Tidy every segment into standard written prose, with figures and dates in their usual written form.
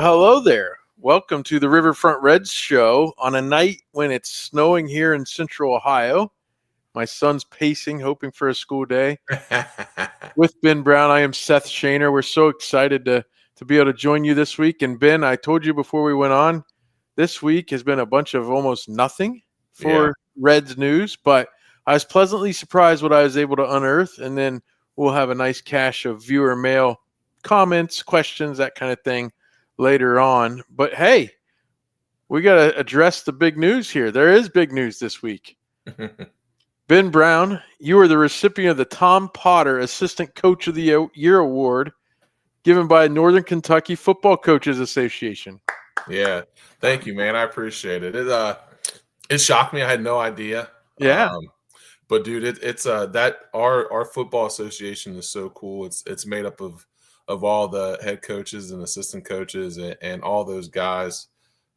Well, hello there. Welcome to the Riverfront Reds Show on a night when it's snowing here in central Ohio. My son's pacing, hoping for a school day. With Ben Brown, I am Seth Shaner. We're so excited to be able to join you this week. And Ben, I told you before we went on, this week has been a bunch of almost nothing for Reds news, but I was pleasantly surprised what I was able to unearth. And then we'll have a nice cache of viewer mail comments, questions, that kind of thing later on. But hey, we got to address the big news here. There is big news this week. Ben Brown, you are the recipient of the Tom Potter Assistant Coach of the Year Award given by Northern Kentucky Football Coaches Association. Yeah, thank you, man. I appreciate it. It shocked me. I had no idea. Yeah. But dude, it's that our football association is so cool. It's made up of all the head coaches and assistant coaches and all those guys.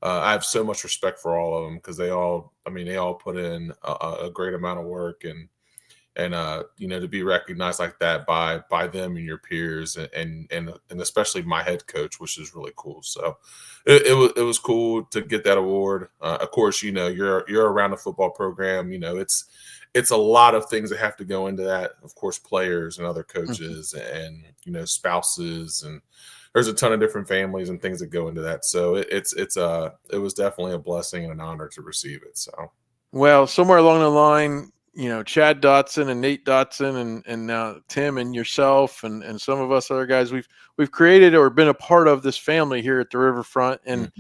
I have so much respect for all of them because they all put in a great amount of work and to be recognized like that by them and your peers and especially my head coach, which is really cool. So it was cool to get that award. Of course, you're around a football program. It's a lot of things that have to go into that. Of course, players and other coaches and spouses, and there's a ton of different families and things that go into that. So it was definitely a blessing and an honor to receive it. So, well, somewhere along the line, Chad Dotson and Nate Dotson and now Tim and yourself and some of us other guys, we've created or been a part of this family here at the Riverfront. And,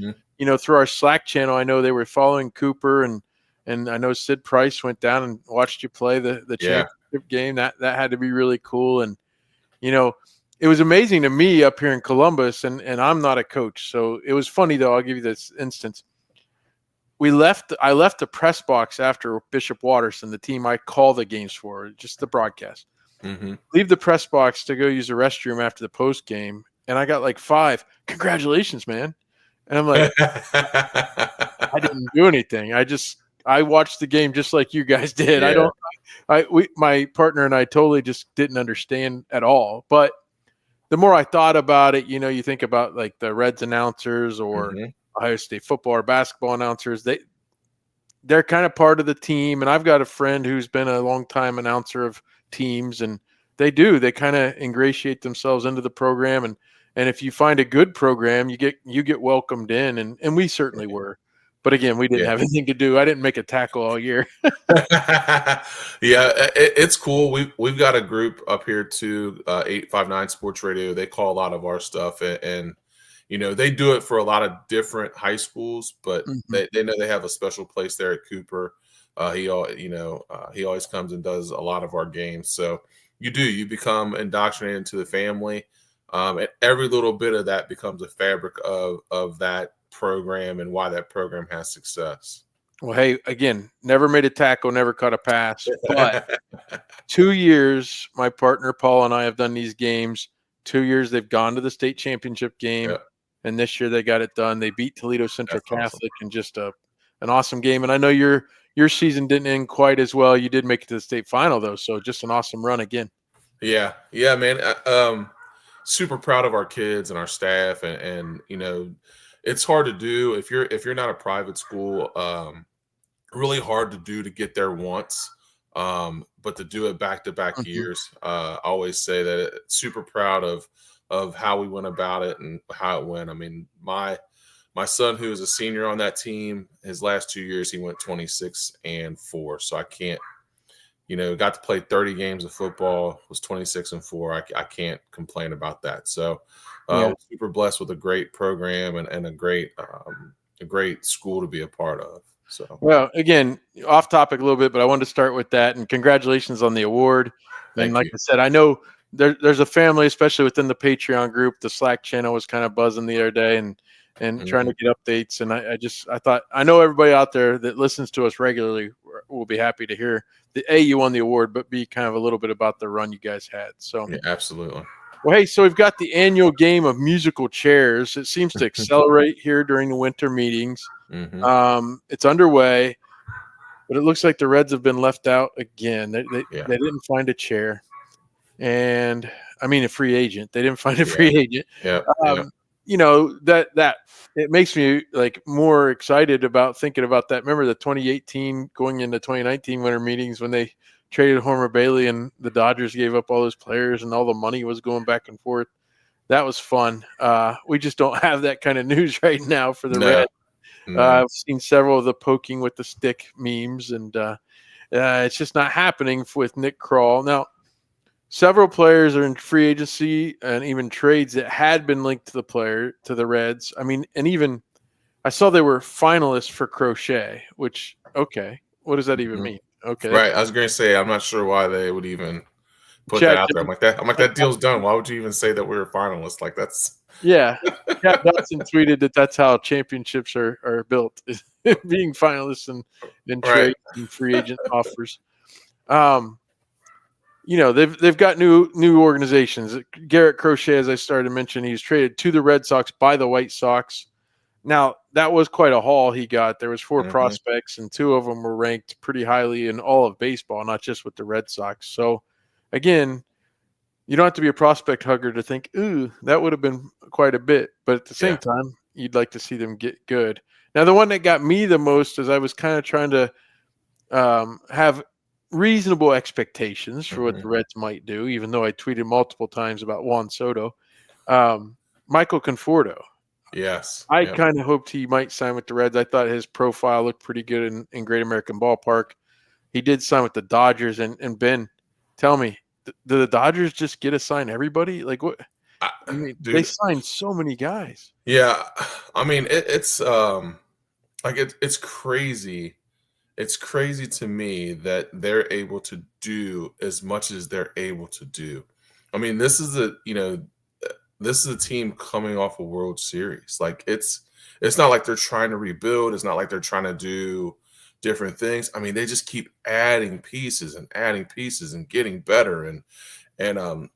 through our Slack channel, I know they were following Cooper and I know Sid Price went down and watched you play the championship game. That had to be really cool. And, it was amazing to me up here in Columbus, and I'm not a coach. So it was funny, though. I'll give you this instance. I left the press box after Bishop Watterson, the team I call the games for, just the broadcast. Leave the press box to go use the restroom after the post game, and I got like 5 congratulations, man. And I'm like, I didn't do anything. I watched the game just like you guys did. Yeah. My partner and I totally just didn't understand at all. But the more I thought about it, you think about like the Reds announcers or Ohio State football or basketball announcers. They're kind of part of the team. And I've got a friend who's been a long time announcer of teams, and they kind of ingratiate themselves into the program. And if you find a good program, you get welcomed in, and we certainly were. But again, we didn't have anything to do. I didn't make a tackle all year. It's cool. We've got a group up here too, 859 Sports Radio. They call a lot of our stuff, and they do it for a lot of different high schools, but they know they have a special place there at Cooper. He always comes and does a lot of our games. So you become indoctrinated into the family, and every little bit of that becomes a fabric of that program and why that program has success. Well, hey, again, never made a tackle, never caught a pass, but 2 years my partner Paul and I have done these games. 2 years they've gone to the state championship game, and this year they got it done. They beat Toledo Central Catholic in just an awesome game. And I know your season didn't end quite as well. You did make it to the state final though, so just an awesome run again. Yeah, man. Super proud of our kids and our staff, and it's hard to do if you're not a private school. Really hard to do to get there once, but to do it back-to-back years. I always say that super proud of how we went about it and how it went. I mean, my son, who is a senior on that team, his last 2 years he went 26-4. So I can't, got to play 30 games of football, was 26-4. I can't complain about that. So super blessed with a great program and a great school to be a part of. So, well, again, off topic a little bit, but I wanted to start with that, and congratulations on the award. And like I said, I know there's a family, especially within the Patreon group. The Slack channel was kind of buzzing the other day and trying to get updates. And I thought, I know everybody out there that listens to us regularly will be happy to hear you won the award, but B, kind of a little bit about the run you guys had. So yeah, absolutely. Well, hey, so we've got the annual game of musical chairs. It seems to accelerate here during the winter meetings. It's underway, but it looks like the Reds have been left out again. They didn't find a chair, and I mean a free agent. They didn't find a free agent. that it makes me like more excited about thinking about that. Remember the 2018 going into 2019 winter meetings when they traded Homer Bailey and the Dodgers gave up all those players and all the money was going back and forth. That was fun. We just don't have that kind of news right now for the No, Reds. no. I've seen several of the poking with the stick memes, and it's just not happening with Nick Krall. Now, several players are in free agency and even trades that had been linked to the Reds. I mean, and even I saw they were finalists for Crochet, which, okay, what does that even mean? Okay, Right. I was going to say, I'm not sure why they would even put that Chad, out there. I'm like, that deal's done. Why would you even say that we were finalists? Like, that's. yeah. Chad Dotson tweeted that that's how championships are built, being finalists and Right. trades and free agent offers. They've got new organizations. Garrett Crochet, as I started to mention, he was traded to the Red Sox by the White Sox. Now, that was quite a haul he got. There was 4 prospects, and 2 of them were ranked pretty highly in all of baseball, not just with the Red Sox. So, again, you don't have to be a prospect hugger to think, ooh, that would have been quite a bit. But at the same time, you'd like to see them get good. Now, the one that got me the most is I was kind of trying to have reasonable expectations for what the Reds might do, even though I tweeted multiple times about Juan Soto. Michael Conforto. Yes. I kind of hoped he might sign with the Reds. I thought his profile looked pretty good in Great American Ballpark. He did sign with the Dodgers. And Ben, tell me, do the Dodgers just get to sign everybody? Like what? I mean, dude, they signed so many guys. Yeah. I mean, it's like it's crazy. It's crazy to me that they're able to do as much as they're able to do. I mean, this is a team coming off a World Series. Like it's not like they're trying to rebuild. It's not like they're trying to do different things. I mean, they just keep adding pieces and getting better and to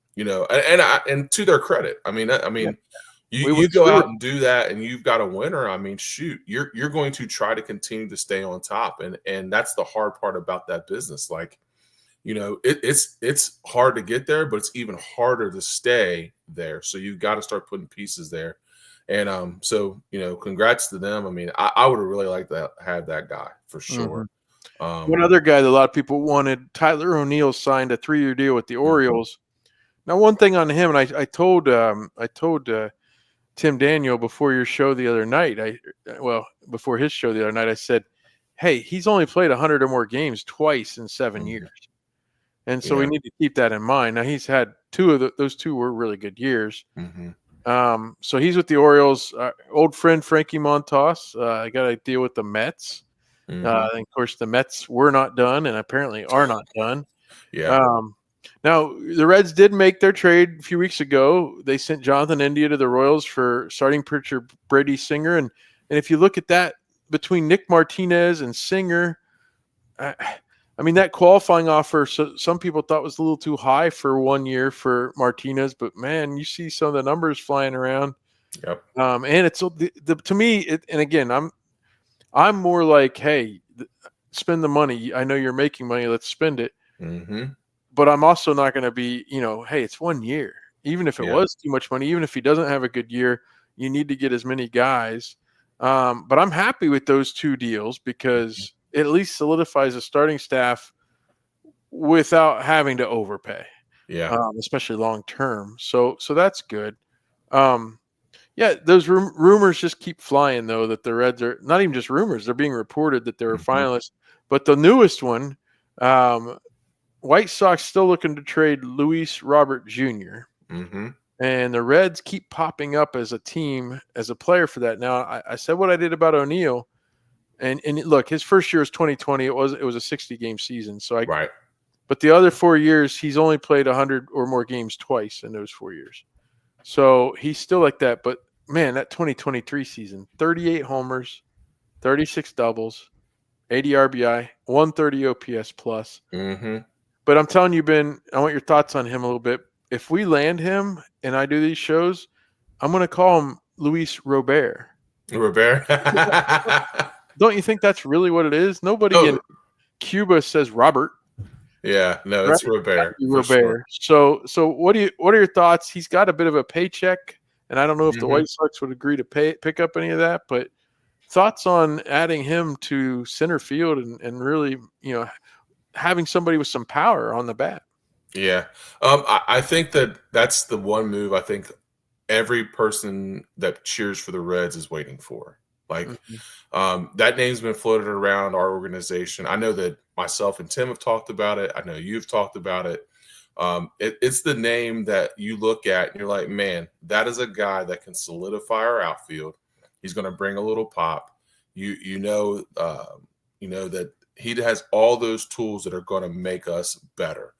their credit. I mean, you go out and do that and you've got a winner. I mean, shoot, you're going to try to continue to stay on top. And that's the hard part about that business. Like, it's hard to get there, but it's even harder to stay there. So you've got to start putting pieces there. And so, congrats to them. I mean, I would have really liked to have that guy for sure. One other guy that a lot of people wanted, Tyler O'Neill, signed a 3-year deal with the Orioles. Now, one thing on him, and I told Tim Daniel before your show the other night, before his show the other night, I said, hey, he's only played 100 or more games twice in 7 years. And so we need to keep that in mind. Now, he's had those 2 were really good years. So he's with the Orioles. Old friend Frankie Montas. I got to deal with the Mets. And of course, the Mets were not done and apparently are not done. Now, the Reds did make their trade a few weeks ago. They sent Jonathan India to the Royals for starting pitcher Brady Singer. And if you look at that, between Nick Martinez and Singer, I mean, that qualifying offer, so some people thought was a little too high for 1 year for Martinez. But, man, you see some of the numbers flying around. And it's to me, and again, I'm more like, hey, spend the money. I know you're making money. Let's spend it. But I'm also not going to be, hey, it's 1 year. Even if it was too much money, even if he doesn't have a good year, you need to get as many guys. But I'm happy with those 2 deals because it at least solidifies a starting staff without having to overpay. Especially long term. So that's good. Those rumors just keep flying, though, that the Reds are not even just rumors. They're being reported that they're finalists. But the newest one, White Sox still looking to trade Luis Robert Jr. And the Reds keep popping up as a team, as a player for that. Now, I said what I did about O'Neill. And look, his first year was 2020. It was a 60-game season. But the other 4 years, he's only played 100 or more games twice in those 4 years. So he's still like that. But, man, that 2023 season, 38 homers, 36 doubles, 80 RBI, 130 OPS plus. But I'm telling you, Ben, I want your thoughts on him a little bit. If we land him and I do these shows, I'm going to call him Luis Robert. Don't you think that's really what it is? Nobody in Cuba says Robert. Yeah, no, it's Robert. Robert. Sure. So what are your thoughts? He's got a bit of a paycheck And I don't know if the White Sox would agree to pick up any of that, but thoughts on adding him to center field and really, having somebody with some power on the bat. Yeah. I think that's the one move I think every person that cheers for the Reds is waiting for. Like, Mhm. that name's been floated around our organization. I know that myself and Tim have talked about it. I know you've talked about it. It's the name that you look at and you're like, man, that is a guy that can solidify our outfield. He's going to bring a little pop. You know that he has all those tools that are going to make us better.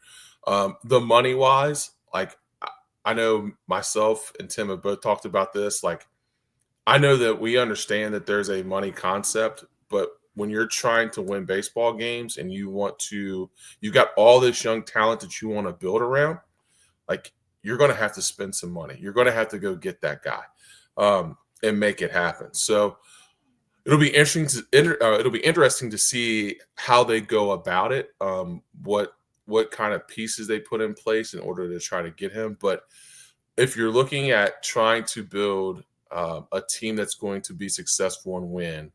The money wise, like I know myself and Tim have both talked about this. Like, I know that we understand that there's a money concept, but when you're trying to win baseball games and you've got all this young talent that you want to build around, like you're going to have to spend some money. You're going to have to go get that guy and make it happen. So it'll be interesting to see how they go about it. What kind of pieces they put in place in order to try to get him. But if you're looking at trying to build a team that's going to be successful and win,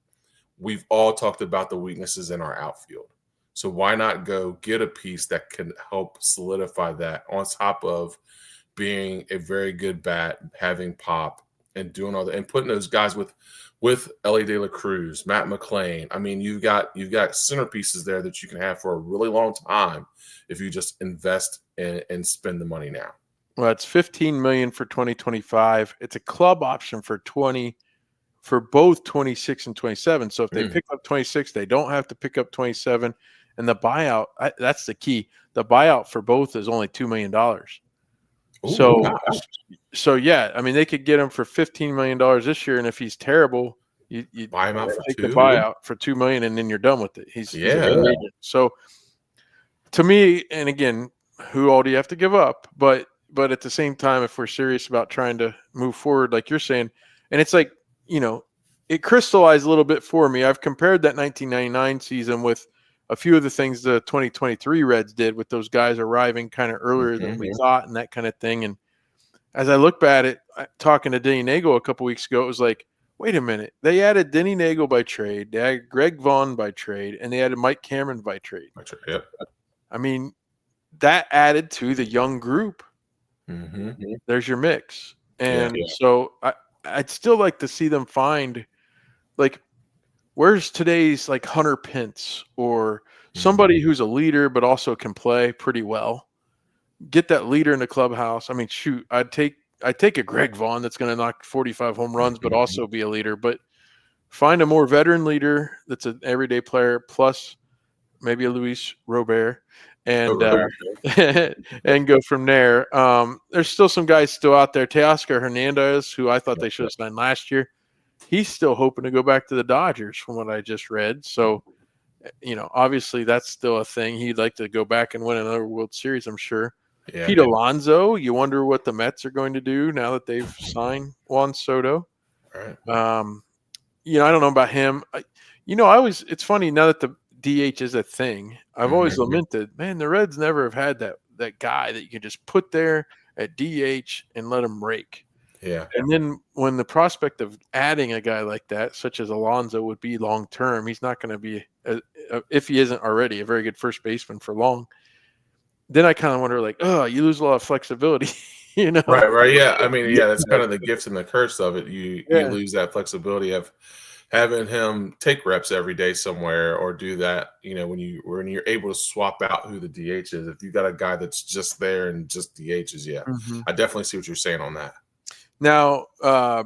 we've all talked about the weaknesses in our outfield. So why not go get a piece that can help solidify that on top of being a very good bat, having pop, and doing all that, and putting those guys with Ellie De La Cruz, Matt McClain. I mean, you've got centerpieces there that you can have for a really long time if you just invest and spend the money now. Well, it's $15 million for 2025. It's a club option for both 26 and 27. So if they pick up 26, they don't have to pick up 27. And the buyout, that's the key. The buyout for both is only $2 million. So yeah, I mean, they could get him for $15 million this year, and if he's terrible, you buy him out for take $2 the buyout for $2 million, and then you're done with it. He's a free agent. So to me, and again, who all do you have to give up? But at the same time, if we're serious about trying to move forward, like you're saying, and it's like, it crystallized a little bit for me. I've compared that 1999 season with a few of the things the 2023 Reds did with those guys arriving kind of earlier than we thought and that kind of thing. And as I look back at it, talking to Denny Nagel a couple weeks ago, it was like, wait a minute. They added Denny Nagel by trade. They added Greg Vaughn by trade, and they added Mike Cameron by trade. Yep. I mean, that added to the young group. There's your mix. And so I'd still like to see them find, like, where's today's like Hunter Pence or somebody who's a leader but also can play pretty well. Get that leader in the clubhouse. I mean, shoot, I'd take a Greg Vaughn that's going to knock 45 home runs but also be a leader. But find a more veteran leader that's an everyday player plus maybe a Luis Robert and and go from there. There's still some guys still out there. Teoscar Hernandez, who I thought they should have signed last year. He's still hoping to go back to the Dodgers from what I just read. So, obviously that's still a thing. He'd like to go back and win another World Series, I'm sure. Yeah. Pete Alonso, you wonder what the Mets are going to do now that they've signed Juan Soto. Right. I don't know about him. It's funny now that the DH is a thing. I've always lamented, man, the Reds never have had that guy that you can just put there at DH and let him rake. Yeah. And then when the prospect of adding a guy like that, such as Alonso, would be long term, he's not going to be, if he isn't already, a very good first baseman for long. Then I kind of wonder, like, oh, you lose a lot of flexibility, Right. Yeah. I mean, that's kind of the gift and the curse of it. You lose that flexibility of having him take reps every day somewhere or do that, when you're able to swap out who the DH is. If you got a guy that's just there and just DHs, I definitely see what you're saying on that. Now,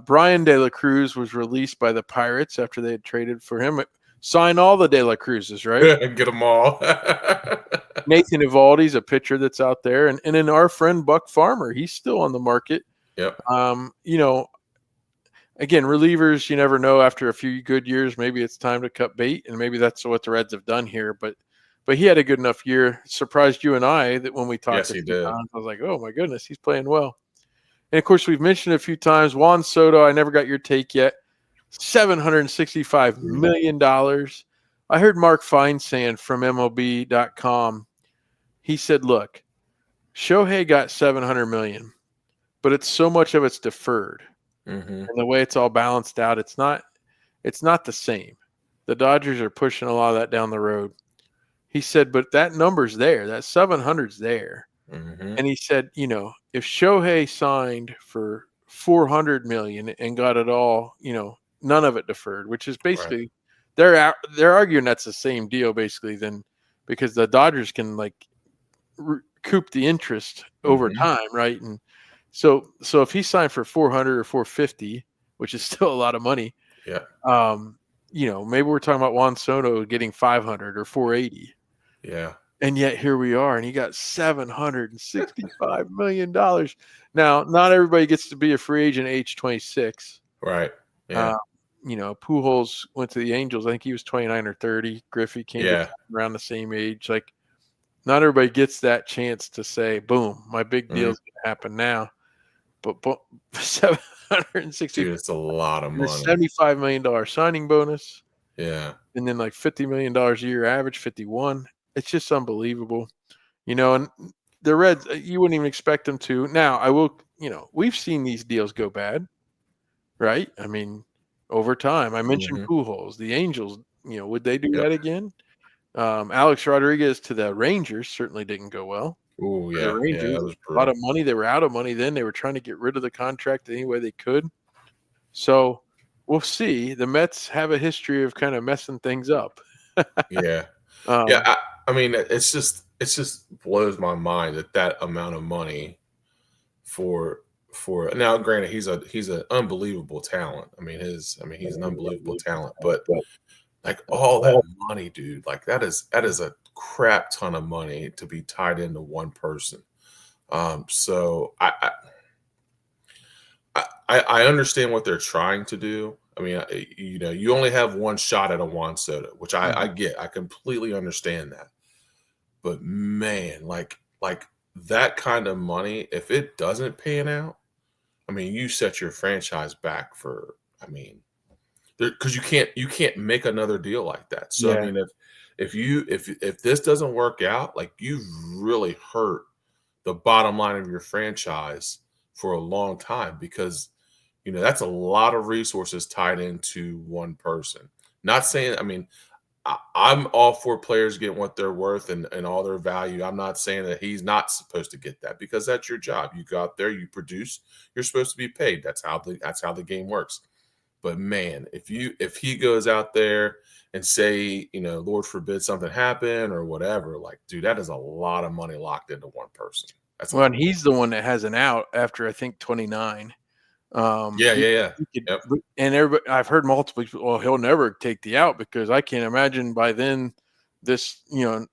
Brian De La Cruz was released by the Pirates after they had traded for him. Sign all the De La Cruzes, right? Get them all. Nathan Eovaldi's a pitcher that's out there. And then our friend Buck Farmer, he's still on the market. Yep. Again, relievers, you never know. After a few good years, maybe it's time to cut bait, and maybe that's what the Reds have done here. But he had a good enough year. Surprised you and I that when we talked. Yes, he did. Times, I was like, oh, my goodness, he's playing well. And, of course, we've mentioned a few times, Juan Soto, I never got your take yet, $765 million. I heard Mark Feinsand from MLB.com. He said, look, Shohei got $700 million, but so much of it's deferred. Mhm. And the way it's all balanced out, it's not the same. The Dodgers are pushing a lot of that down the road. He said, but that number's there. That 700's there. Mhm. And he said, if Shohei signed for 400 million and got it all, none of it deferred, which is Right. basically they're arguing that's the same deal basically then, because the Dodgers can like recoup the interest over Mhm. time, right? And so if he signed for 400 or 450, which is still a lot of money, Yeah. um, maybe we're talking about Juan Soto getting 500 or 480. Yeah. And yet here we are, and he got $765 million. Now, not everybody gets to be a free agent at age 26. Right. Uh, Yeah. Pujols went to the Angels. I think he was 29 or 30. Griffey came to Yeah. around the same age. Like, not everybody gets that chance to say, boom, my big Mhm. deal's going to happen now. But 760 Dude, it's a lot of and a money. $75 million signing bonus, Yeah. and then like $50 million a year average, 51. It's just unbelievable. And the Reds, you wouldn't even expect them to. Now, I will, we've seen these deals go bad, right? I mean, over time. I mentioned Mhm. Pujols, the Angels, would they do Yep. that again? Alex Rodriguez to the Rangers certainly didn't go well Oh, for the yeah. Yeah, Rangers. that was A lot brutal. of money. They were out of money then. They were trying to get rid of the contract any way they could. So we'll see. The Mets have a history of kind of messing things up. Yeah. Yeah, Um, I mean, it's just blows my mind that that amount of money for now, granted, he's an unbelievable talent. He's an unbelievable talent, but like all that money, dude, like that is a crap ton of money to be tied into one person. So I understand what they're trying to do. You only have one shot at a Juan Soto, which I mhm. get. I completely understand that. But man, like that kind of money, if it doesn't pan out, you set your franchise back for. Because you can't make another deal like that. So Yeah. if this doesn't work out, like you've really hurt the bottom line of your franchise for a long time because that's a lot of resources tied into one person. Not saying, I'm all for players getting what they're worth and all their value. I'm not saying that he's not supposed to get that because that's your job. You go out there, you produce, you're supposed to be paid. That's how the game works. But man, if he goes out there and say, Lord forbid something happen or whatever, like, dude, that is a lot of money locked into one person. That's a Well, and he's the one that has an out after I think 29. yeah, He, yeah, yeah. he could, Yep. and everybody I've heard multiple people, well, he'll never take the out because I can't imagine by then this,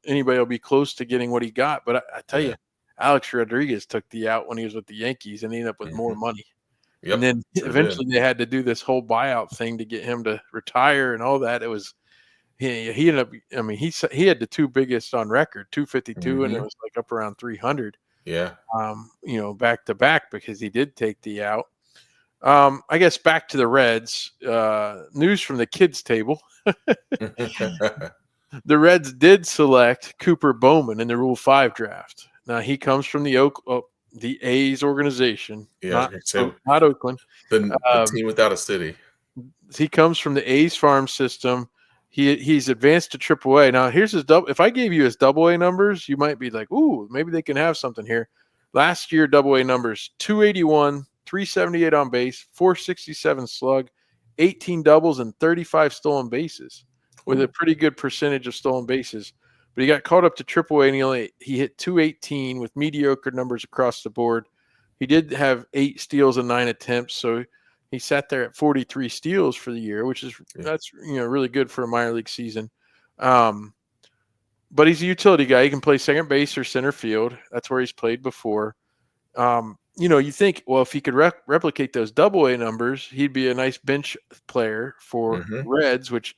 anybody will be close to getting what he got. But I tell Yeah. you, Alex Rodriguez took the out when he was with the Yankees and ended up with more Mhm. money. And Yep. then Sure did. eventually they had to do this whole buyout thing to get him to retire and all that. It was he ended up. I mean, he had the two biggest on record, 252, and it Mhm. was like up around 300. Yeah. Back to back because he did take the out. I guess back to the Reds. News from the kids' table: the Reds did select Cooper Bowman in the Rule 5 draft. Now he comes from the A's organization, Yeah, I was gonna say Not Oakland. the Um, team without a city. he comes from the A's farm system. He's advanced to AAA. Now here's his double. If I gave you his AA numbers, you might be like, "Ooh, maybe they can have something here." Last year, AA numbers: 281, 378 on base, 467 slug, 18 doubles, and 35 stolen bases, with a Ooh. pretty good percentage of stolen bases. But he got called up to AAA, and he hit 218 with mediocre numbers across the board. He did have 8 steals and 9 attempts, so he sat there at 43 steals for the year, which is Yeah. that's really good for a minor league season. Um, but he's a utility guy. He can play second base or center field. That's where he's played before. You think, well, if he could replicate those AA numbers, he'd be a nice bench player for Mhm. Reds. Which,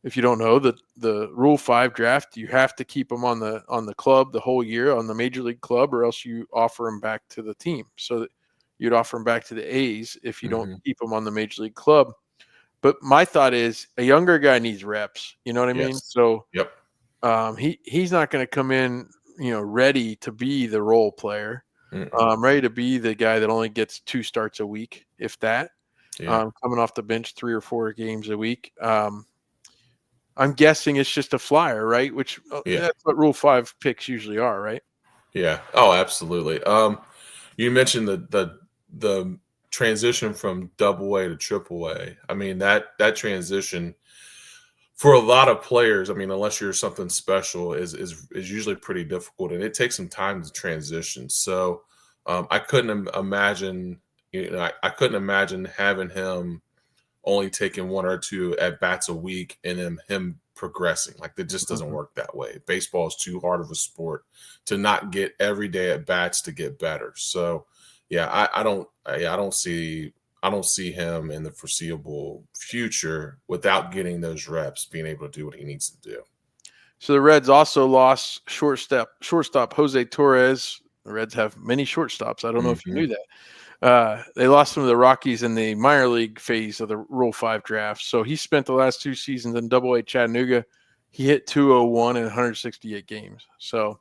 if you don't know, the Rule 5 draft, you have to keep him on the club the whole year on the major league club, or else you offer him back to the team. So that you'd offer him back to the A's if you don't Mhm. keep him on the major league club. But my thought is a younger guy needs reps. You know what I mean? Yes. So Yep. he's not going to come in, ready to be the role player, Mm-mm. ready to be the guy that only gets 2 starts a week, if that. Yeah. coming off the bench 3 or 4 games a week. I'm guessing it's just a flyer, right? Which Yeah. that's what Rule 5 picks usually are, right? Yeah. Oh, absolutely. You mentioned the transition from double A to triple A. I mean, that transition for a lot of players, I mean, unless you're something special, is usually pretty difficult, and it takes some time to transition. So, I couldn't imagine, I couldn't imagine having him only taking 1 or 2 at bats a week and then him progressing. Like, that just doesn't Mhm. work that way. Baseball is too hard of a sport to not get every day at bats to get better. So, yeah, I don't see him in the foreseeable future without getting those reps, being able to do what he needs to do. So the Reds also lost shortstop Jose Torres. The Reds have many shortstops. I don't know if you Hmm. knew that. They lost some of the Rockies in the minor league phase of the Rule 5 draft. So he spent the last 2 seasons in Double A Chattanooga. He hit 201 in 168 games. So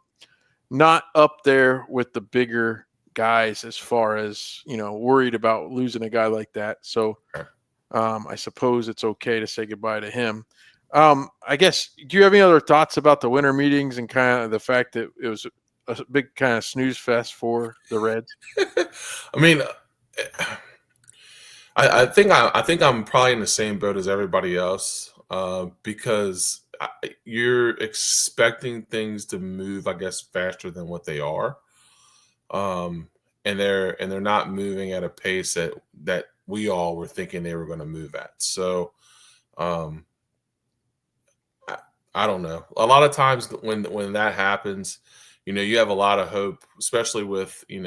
not up there with the bigger guys as far as, worried about losing a guy like that. So I suppose it's okay to say goodbye to him. I guess, do you have any other thoughts about the winter meetings and kind of the fact that it was a big kind of snooze fest for the Reds? I mean, I think I'm probably in the same boat as everybody else, because you're expecting things to move, I guess, faster than what they are, um, and they're not moving at a pace that we all were thinking they were going to move at. So, um, I, I don't know. A lot of times when that happens, you have a lot of hope, especially with, you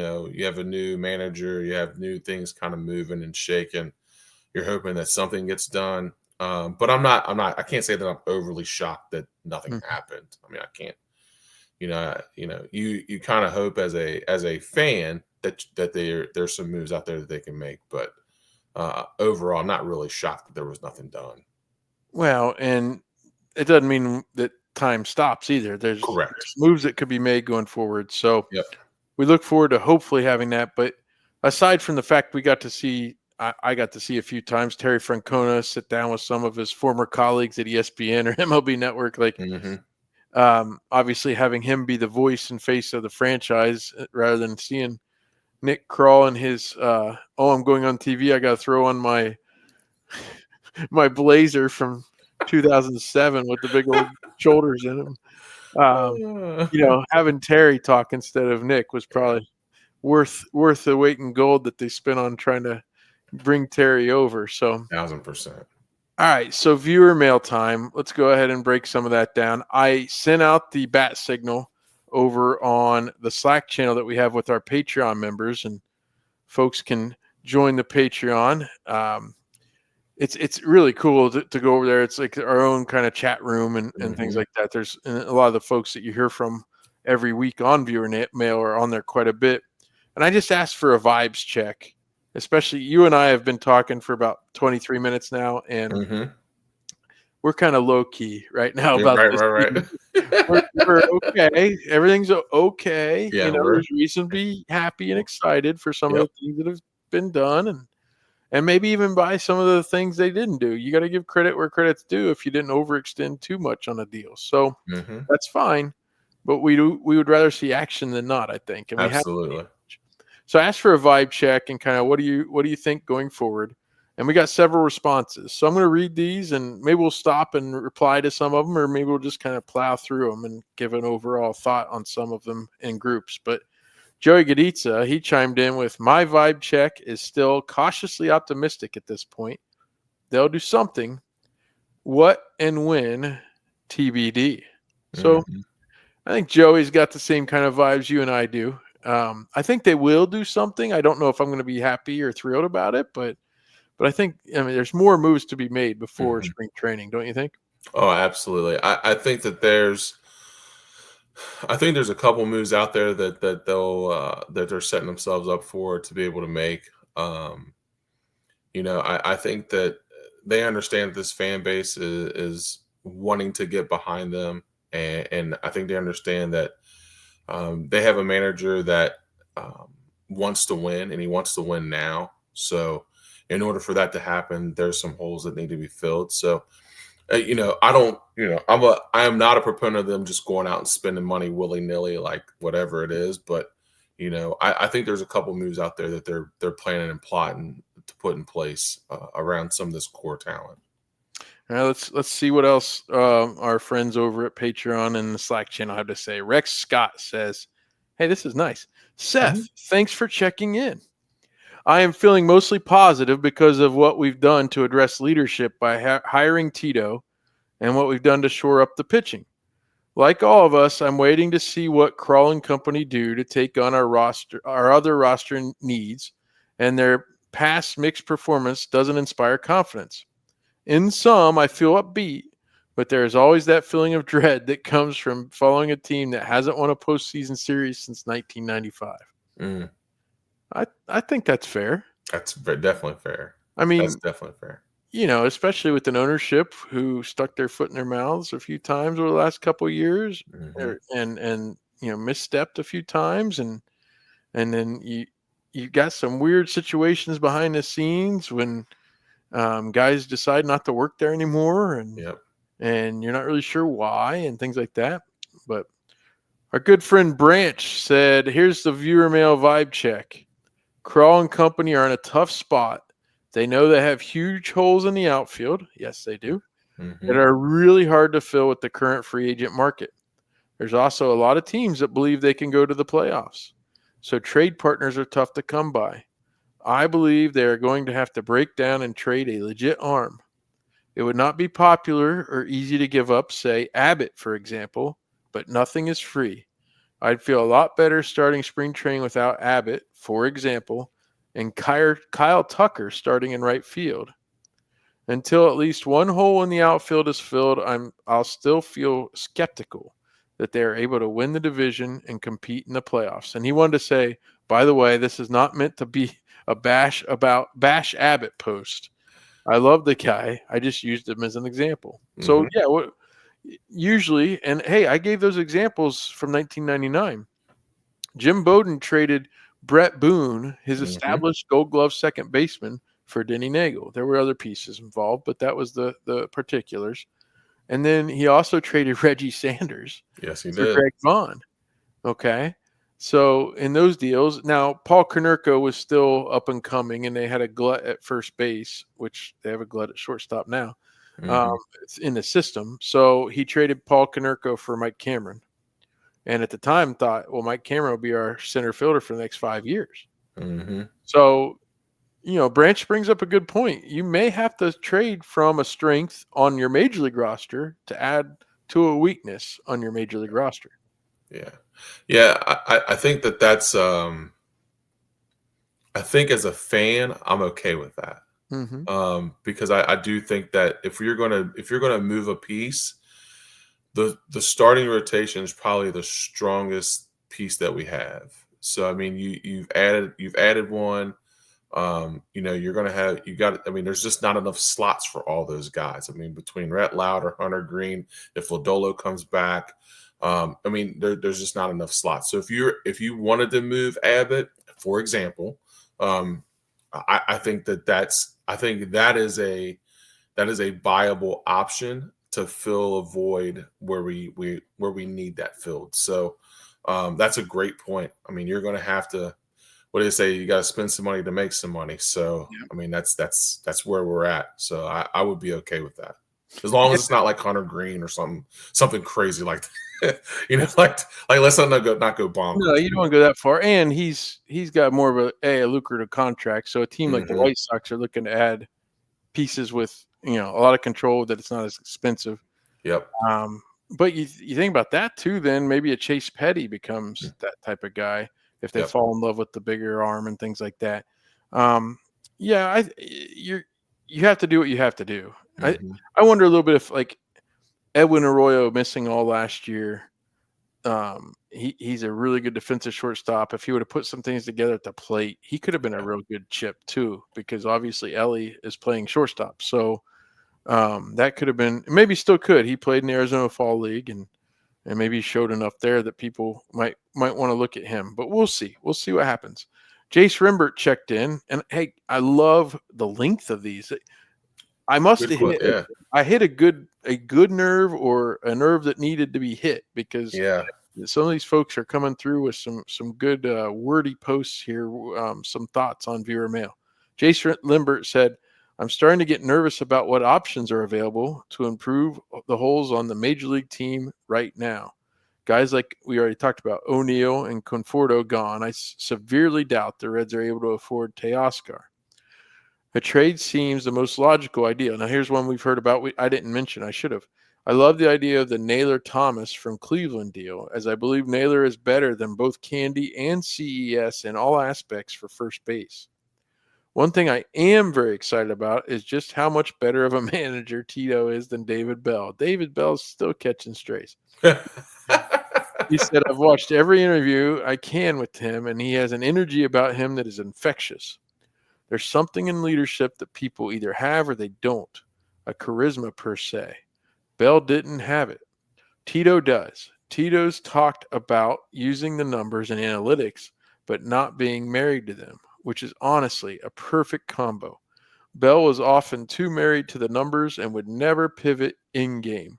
have a new manager, you have new things kind of moving and shaking. You're hoping that something gets done. But I can't say that I'm overly shocked that nothing Mhm. happened. I mean, I can't, you kind of hope as a fan that there's some moves out there that they can make. But overall, I'm not really shocked that there was nothing done. Well, and it doesn't mean that time stops either. There's Correct. moves that could be made going forward. So Yep. we look forward to hopefully having that. But aside from the fact we got to see, I got to see a few times Terry Francona sit down with some of his former colleagues at ESPN or MLB Network. Like, Hmm. obviously, having him be the voice and face of the franchise rather than seeing Nick Kroll and his, oh, I'm going on TV. I got to throw on my blazer from 2007 with the big old shoulders in them. Having Terry talk instead of Nick was probably worth the weight in gold that they spent on trying to bring Terry over. So, all 1,000%. right. So viewer mail time. Let's go ahead and break some of that down. I sent out the bat signal over on the Slack channel that we have with our Patreon members, and folks can join the Patreon. It's really cool to go over there. It's like our own kind of chat room and things Hmm. like that. There's and a lot of the folks that you hear from every week on viewer mail are on there quite a bit. And I just asked for a vibes check, especially you and I have been talking for about 23 minutes now, and Hmm. we're kind of low key right now Yeah, about right, this. right, We're, right. we're okay. Everything's okay. Yeah, There's reason to be happy and excited for some of yep. the things that have been done, and maybe even by some of the things they didn't do. You got to give credit where credit's due if you didn't overextend too much on a deal. So Hmm. that's fine, but we would rather see action than not, I think, and we have. Absolutely. So I asked for a vibe check and kind of what do you think going forward? And we got several responses. So I'm going to read these and maybe we'll stop and reply to some of them, or maybe we'll just kind of plow through them and give an overall thought on some of them in groups. But Joey Gaditza, he chimed in with, my vibe check is still cautiously optimistic at this point. They'll do something. What and when, TBD. So Mhm. I think Joey's got the same kind of vibes you and I do. I think they will do something. I don't know if I'm going to be happy or thrilled about it, but I mean there's more moves to be made before Mhm. spring training, don't you think? Oh, absolutely. I think there's a couple moves out there that they're setting themselves up for to be able to make. Um, I think that they understand that this fan base is wanting to get behind them, and I think they understand that they have a manager that wants to win, and he wants to win now. So, in order for that to happen, there's some holes that need to be filled. So, I don't, I am not a proponent of them just going out and spending money willy nilly, like whatever it is. But, I think there's a couple moves out there that they're planning and plotting to put in place around some of this core talent. Now let's see what else our friends over at Patreon and the Slack channel have to say. Rex Scott says, "Hey, this is nice. Seth, thanks for checking in. I am feeling mostly positive because of what we've done to address leadership by hiring Tito and what we've done to shore up the pitching. Like all of us, I'm waiting to see what Crawl and company do to take on our other roster needs, and their past mixed performance doesn't inspire confidence. In some, I feel upbeat, but there is always that feeling of dread that comes from following a team that hasn't won a postseason series since 1995. Mm. I think that's fair. That's definitely fair. I mean, that's definitely fair. Especially with an ownership who stuck their foot in their mouths a few times over the last couple of years, and misstepped a few times, and then you got some weird situations behind the scenes when guys decide not to work there anymore, and you're not really sure why and things like that. But our good friend Branch said, "Here's the viewer mail vibe check. Crawl and company are in a tough spot. They know they have huge holes in the outfield. Yes, they do. That are really hard to fill with the current free agent market. There's also a lot of teams that believe they can go to the playoffs. So trade partners are tough to come by. I believe they are going to have to break down and trade a legit arm. It would not be popular or easy to give up, say, Abbott, for example, but nothing is free. I'd feel a lot better starting spring training without Abbott, for example, and Kyle Tucker starting in right field. Until at least one hole in the outfield is filled, I'll still feel skeptical that they are able to win the division and compete in the playoffs." And he wanted to say, by the way, this is not meant to be a bash Abbott post. I love the guy. I just used him as an example. So yeah, usually, and hey, I gave those examples from 1999. Jim Bowden traded Brett Boone, his established Gold Glove second baseman, for Denny Nagel. There were other pieces involved, but that was the particulars. And then he also traded Reggie Sanders for Greg Vaughn. Okay. So in those deals, now Paul Konerko was still up and coming, and they had a glut at first base, which they have a glut at shortstop now. It's in the system. So he traded Paul Konerko for Mike Cameron. And at the time thought, well, Mike Cameron will be our center fielder for the next 5 years. So, Branch brings up a good point. You may have to trade from a strength on your major league roster to add to a weakness on your major league roster. Yeah. I think that's I think as a fan, I'm okay with that. Because I do think that if you're gonna move a piece, the starting rotation is probably the strongest piece that we have. So I mean, you've added one. You're gonna have there's just not enough slots for all those guys. I mean, between Rhett Lauder, Hunter Green, if Lodolo comes back, there's just not enough slots. So if you wanted to move Abbott, for example, I think that is a viable option to fill a void where we need that filled. So that's a great point. I mean, you're going to have to, what do they say? You got to spend some money to make some money. So I mean, that's where we're at. So I would be okay with that, as long as it's not like Hunter Green or something crazy like that. like let's not go bomb. No, you don't want to go that far. And he's got more of a lucrative contract. So a team like the White Sox are looking to add pieces with a lot of control that it's not as expensive. But you think about that too, then maybe a Chase Petty becomes that type of guy if they fall in love with the bigger arm and things like that. You have to do what you have to do. I wonder a little bit if, like, Edwin Arroyo missing all last year, he's a really good defensive shortstop. If he would have put some things together at the plate, he could have been a real good chip too, because obviously Ellie is playing shortstop. So that could have been, maybe still could. He played in the Arizona Fall League and maybe showed enough there that people might want to look at him. But we'll see. We'll see what happens. Jace Rimbert checked in, and hey, I love the length of these. I must Good have quote. hit. Yeah. I hit a good nerve, or a nerve that needed to be hit, because Yeah. some of these folks are coming through with some good wordy posts here. Some thoughts on viewer mail. Jace Limbert said, "I'm starting to get nervous about what options are available to improve the holes on the major league team right now. Guys like we already talked about, O'Neill and Conforto gone. I severely doubt the Reds are able to afford Teoscar. A trade seems the most logical idea." Now, here's one we've heard about. I didn't mention. I should have. "I love the idea of the Naylor Thomas from Cleveland deal, as I believe Naylor is better than both Candy and CES in all aspects for first base. One thing I am very excited about is just how much better of a manager Tito is than David Bell. David Bell's still catching strays." He said, "I've watched every interview I can with him, and he has an energy about him that is infectious. There's something in leadership that people either have or they don't, a charisma per se. Bell didn't have it. Tito does. Tito's talked about using the numbers and analytics, but not being married to them, which is honestly a perfect combo. Bell was often too married to the numbers and would never pivot in game."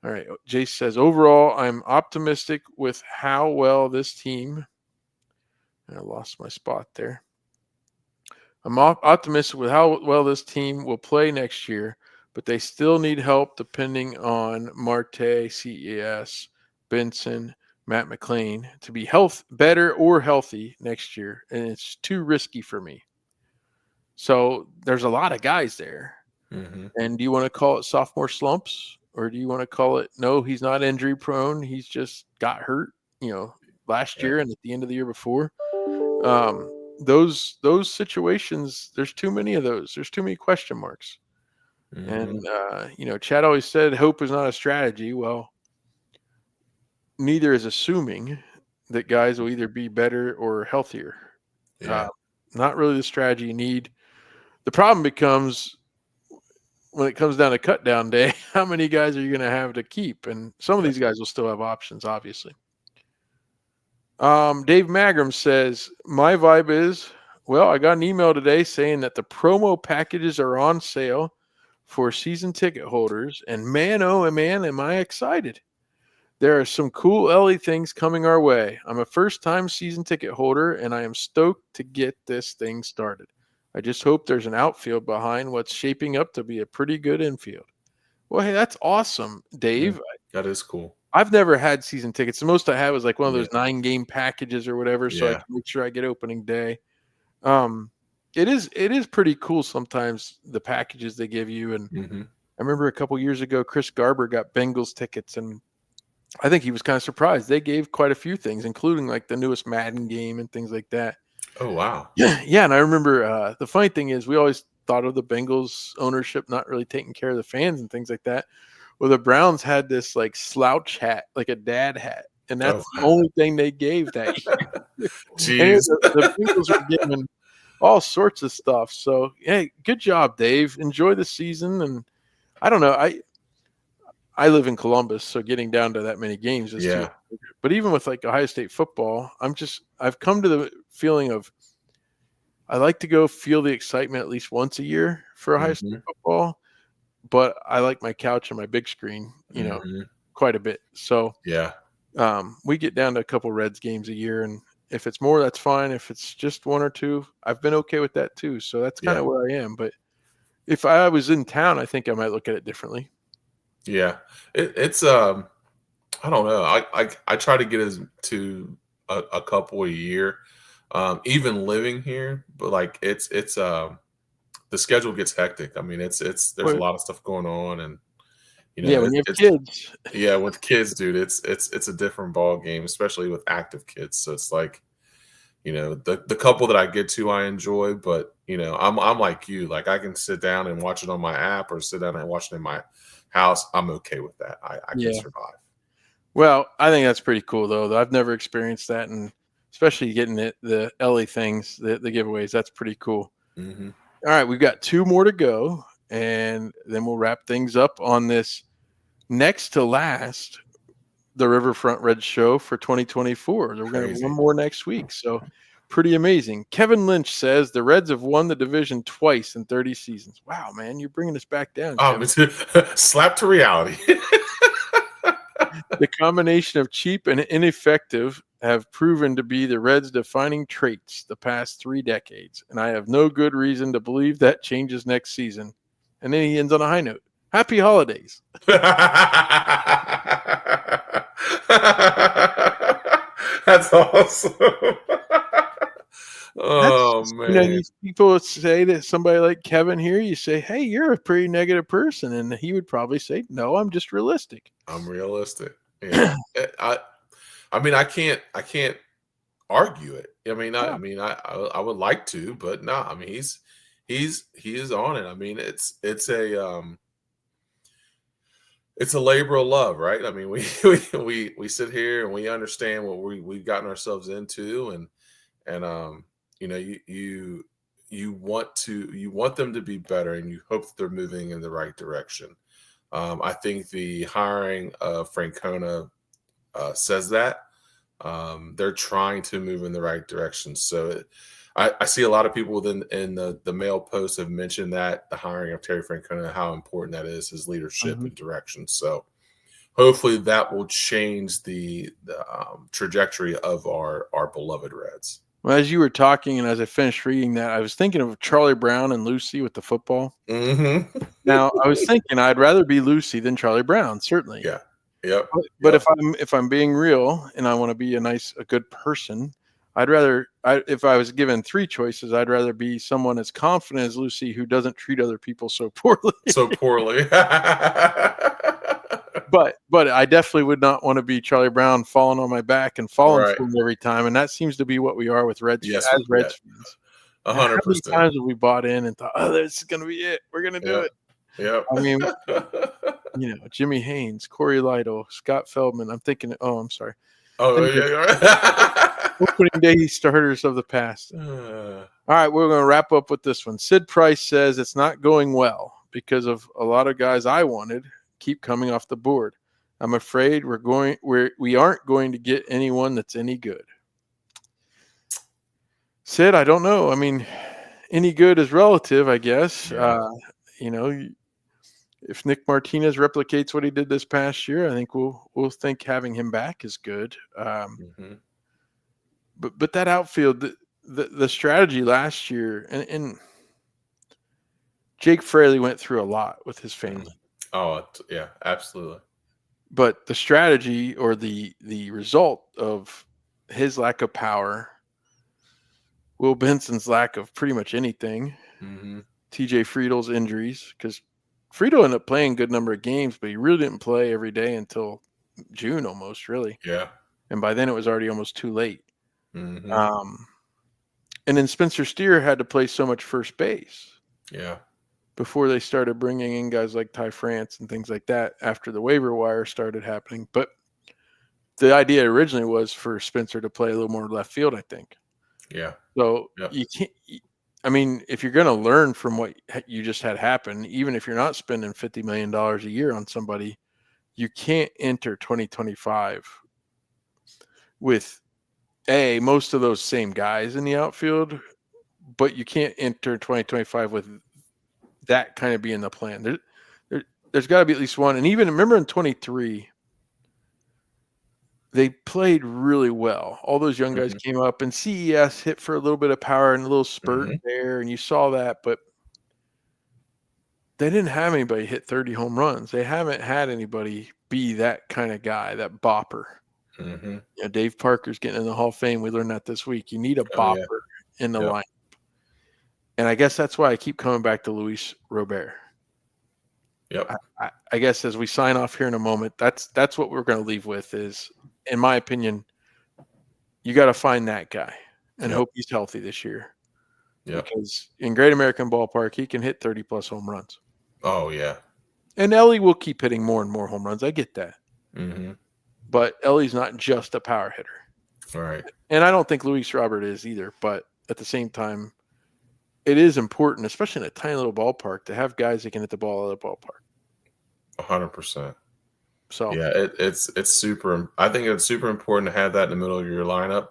All right. Jace says, "Overall, I'm optimistic with how well this team," I lost my spot there. "I'm optimistic with how well this team will play next year, but they still need help depending on Marte, CES, Benson, Matt McLean to be better or healthy next year, and it's too risky for me." So there's a lot of guys there. Mm-hmm. And do you want to call it sophomore slumps, or do you want to call it, no, he's not injury prone, he's just got hurt, last year and at the end of the year before? Those situations, there's too many of those. There's too many question marks. Mm-hmm. And Chad always said hope is not a strategy. Well, neither is assuming that guys will either be better or healthier. Yeah. Not really the strategy you need. The problem becomes when it comes down to cut down day, how many guys are you going to have to keep? And some of these guys will still have options, obviously. Dave Magram says, "My vibe is, well, I got an email today saying that the promo packages are on sale for season ticket holders. And man, oh man, am I excited. There are some cool Ellie things coming our way. I'm a first-time season ticket holder, and I am stoked to get this thing started. I just hope there's an outfield behind what's shaping up to be a pretty good infield." Well, hey, that's awesome, Dave. That is cool. I've never had season tickets. The most I had was like one of those Yeah. 9-game packages or whatever, so I Yeah. can make sure I get opening day. It is pretty cool sometimes, the packages they give you. And Mm-hmm. I remember a couple years ago, Chris Garber got Bengals tickets, and I think he was kind of surprised. They gave quite a few things, including like the newest Madden game and things like that. Oh, wow. Yeah, and I remember the funny thing is we always thought of the Bengals ownership not really taking care of the fans and things like that. Well, the Browns had this like slouch hat, like a dad hat, and that's the only thing they gave that year. And Jeez. the Bengals were giving all sorts of stuff. So, hey, good job, Dave. Enjoy the season. And I don't know, I live in Columbus, so getting down to that many games is too. Yeah. But even with like Ohio State football, I've come to the feeling of I like to go feel the excitement at least once a year for Ohio State Mm-hmm. football. But I like my couch and my big screen, Mm-hmm. quite a bit. So Yeah. we get down to a couple Reds games a year, and if it's more, that's fine. If it's just one or two, I've been okay with that too. So that's kind of where I am. But if I was in town, I think I might look at it differently. Yeah. It's I don't know. I try to get to a couple a year, even living here, but like it's the schedule gets hectic. I mean, there's a Well, lot of stuff going on, and yeah, when you have it's kids, yeah, with kids, dude, it's a different ball game, especially with active kids. So it's like, the couple that I get to, I enjoy, but I'm like you, like I can sit down and watch it on my app or sit down and watch it in my house. I'm okay with that. I can yeah. survive. Well, I think that's pretty cool though. I've never experienced that, and especially getting the Ellie things, the giveaways. That's pretty cool. Mm-hmm. All right, we've got 2 more to go, and then we'll wrap things up on this next to last, the Riverfront Reds Show for 2024. We're going to have Crazy. one more next week. So Pretty amazing. Kevin Lynch says the Reds have won the division twice in 30 seasons. Wow, man, you're bringing us back down, Kevin. Slap to reality. The combination of cheap and ineffective have proven to be the Reds' defining traits the past 3 decades, and I have no good reason to believe that changes next season. And then he ends on a high note. Happy holidays. That's awesome. Oh, man. These people say to somebody like Kevin here, you say, hey, you're a pretty negative person. And he would probably say, no, I'm just realistic. I'm realistic. Yeah. I mean, I can't argue it. I mean, I would like to, but no, I mean, he is on it. I mean, it's a labor of love, right? I mean, we sit here and we understand what we've gotten ourselves into, and you know, you want them to be better, and you hope that they're moving in the right direction. I think the hiring of Francona says that they're trying to move in the right direction. So I see a lot of people in the mail posts have mentioned that the hiring of Terry Francona, how important that is, his leadership and direction. So hopefully that will change the trajectory of our beloved Reds. Well, as you were talking and as I finished reading that, I was thinking of Charlie Brown and Lucy with the football. Mm-hmm. Now, I was thinking I'd rather be Lucy than Charlie Brown, certainly. Yeah. Yep. But if I'm being real and I want to be a good person, if I was given 3 choices, I'd rather be someone as confident as Lucy who doesn't treat other people so poorly. But I definitely would not want to be Charlie Brown falling on my back and falling for him every time. And that seems to be what we are with Reds fans. 100%. How many times have we bought in and thought, oh, this is going to be it. We're going to do it. Yep. I mean, Jimmy Haynes, Corey Lytle, Scott Feldman. I'm thinking, I'm sorry. Oh, yeah. Opening day starters of the past. All right, we're going to wrap up with this one. Sid Price says it's not going well because of a lot of guys I wanted keep coming off the board. I'm afraid we aren't going to get anyone that's any good. Sid, I don't know. I mean, any good is relative, I guess. Yeah. If Nick Martinez replicates what he did this past year, I think we'll think having him back is good. But that outfield, the strategy last year, and Jake Fraley went through a lot with his family. Oh, yeah, absolutely. But the strategy or the result of his lack of power, Will Benson's lack of pretty much anything, TJ Friedel's injuries, because Friedel ended up playing a good number of games, but he really didn't play every day until June almost, really. Yeah. And by then it was already almost too late. And then Spencer Steer had to play so much first base. Yeah. Before they started bringing in guys like Ty France and things like that after the waiver wire started happening. But the idea originally was for Spencer to play a little more left field, I think. Yeah. So you can't – I mean, if you're going to learn from what you just had happen, even if you're not spending $50 million a year on somebody, you can't enter 2025 with, most of those same guys in the outfield, but you can't enter 2025 with that kind of being the plan. There's got to be at least one. And even remember in 23, they played really well. All those young guys came up, and CES hit for a little bit of power and a little spurt there, and you saw that. But they didn't have anybody hit 30 home runs. They haven't had anybody be that kind of guy, that bopper. Dave Parker's getting in the Hall of Fame. We learned that this week. You need a bopper in the lineup. And I guess that's why I keep coming back to Luis Robert. Yep. I guess as we sign off here in a moment, that's what we're going to leave with is, in my opinion, you got to find that guy and hope he's healthy this year. Yeah. Because in Great American Ballpark, he can hit 30-plus home runs. Oh, yeah. And Ellie will keep hitting more and more home runs. I get that. But Ellie's not just a power hitter. All right. And I don't think Luis Robert is either. But at the same time, it is important, especially in a tiny little ballpark, to have guys that can hit the ball out of the ballpark. 100%. So yeah, it's super. I think it's super important to have that in the middle of your lineup.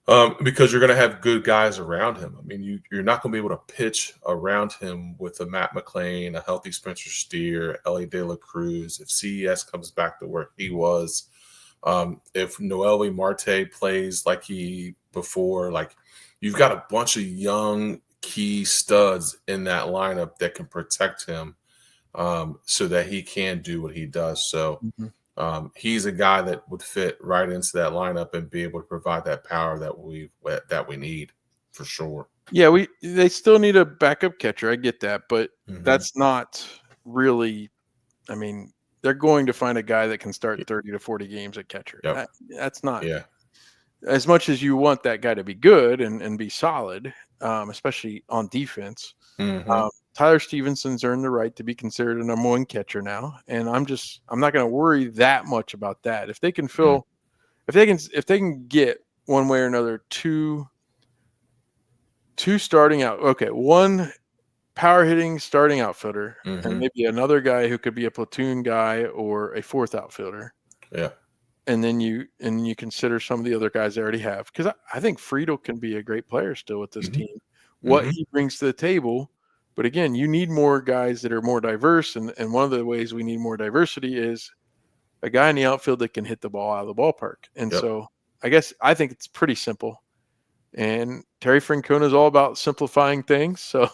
Because you're going to have good guys around him. I mean, you're not going to be able to pitch around him with a Matt McClain, a healthy Spencer Steer, Ellie De La Cruz. If CES comes back to where he was, if Noelle Marte plays like he before, like you've got a bunch of young key studs in that lineup that can protect him, so that he can do what he does. So. Mm-hmm. He's a guy that would fit right into that lineup and be able to provide that power that we need for sure. Yeah, they still need a backup catcher. I get that, but that's not really. I mean, they're going to find a guy that can start 30 to 40 games at catcher. Yep. That's not. Yeah. As much as you want that guy to be good and be solid, especially on defense. Tyler Stevenson's earned the right to be considered a number one catcher now, and I'm not going to worry that much about that. If they can if they can get one way or another two starting out, okay, one power hitting starting outfielder, and maybe another guy who could be a platoon guy or a fourth outfielder. Yeah. And then you consider some of the other guys they already have, because I think Friedel can be a great player still with this team. What he brings to the table. But again, you need more guys that are more diverse, and one of the ways we need more diversity is a guy in the outfield that can hit the ball out of the ballpark. And so I think it's pretty simple. And Terry Francona is all about simplifying things. So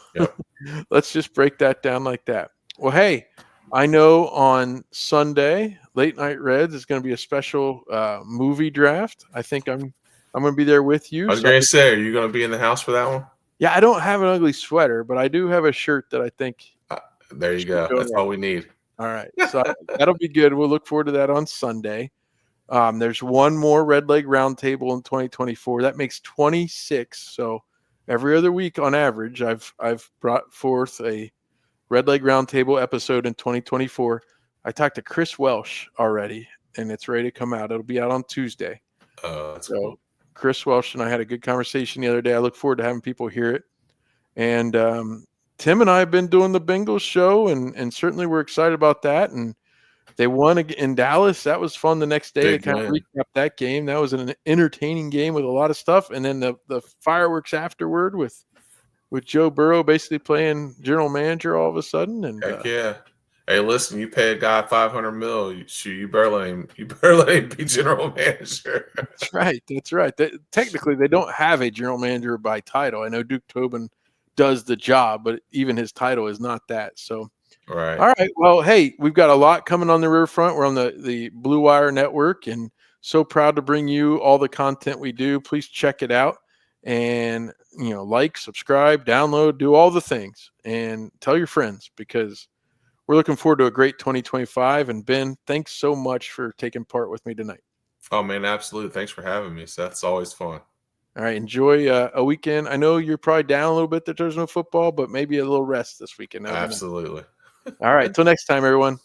let's just break that down like that. Well, hey, I know on Sunday, Late Night Reds is going to be a special movie draft. I think I'm going to be there with you. I was going to say, are you going to be in the house for that one? Yeah, I don't have an ugly sweater, but I do have a shirt that I think. There you go. That's all we need. All right. So that'll be good. We'll look forward to that on Sunday. There's one more Red Leg Roundtable in 2024. That makes 26. So every other week on average, I've brought forth a Red Leg Roundtable episode in 2024. I talked to Chris Welsh already, and it's ready to come out. It'll be out on Tuesday. That's cool. Chris Welsh and I had a good conversation the other day. I look forward to having people hear it. And Tim and I have been doing the Bengals show, and certainly we're excited about that. And they won in Dallas. That was fun the next day to kind of recap that game. That was an entertaining game with a lot of stuff. And then the fireworks afterward with Joe Burrow basically playing general manager all of a sudden. And heck yeah. Hey, listen, you pay a guy $500 million. You barely be general manager. That's right. Technically, they don't have a general manager by title. I know Duke Tobin does the job, but even his title is not that. So, right. All right. Well, hey, we've got a lot coming on the Riverfront. We're on the Blue Wire Network, and so proud to bring you all the content we do. Please check it out, and like, subscribe, download, do all the things, and tell your friends, because we're looking forward to a great 2025. And Ben, thanks so much for taking part with me tonight. Oh, man, absolutely. Thanks for having me, Seth. It's always fun. All right. Enjoy a weekend. I know you're probably down a little bit that there's no football, but maybe a little rest this weekend. Absolutely. All right. Till next time, everyone.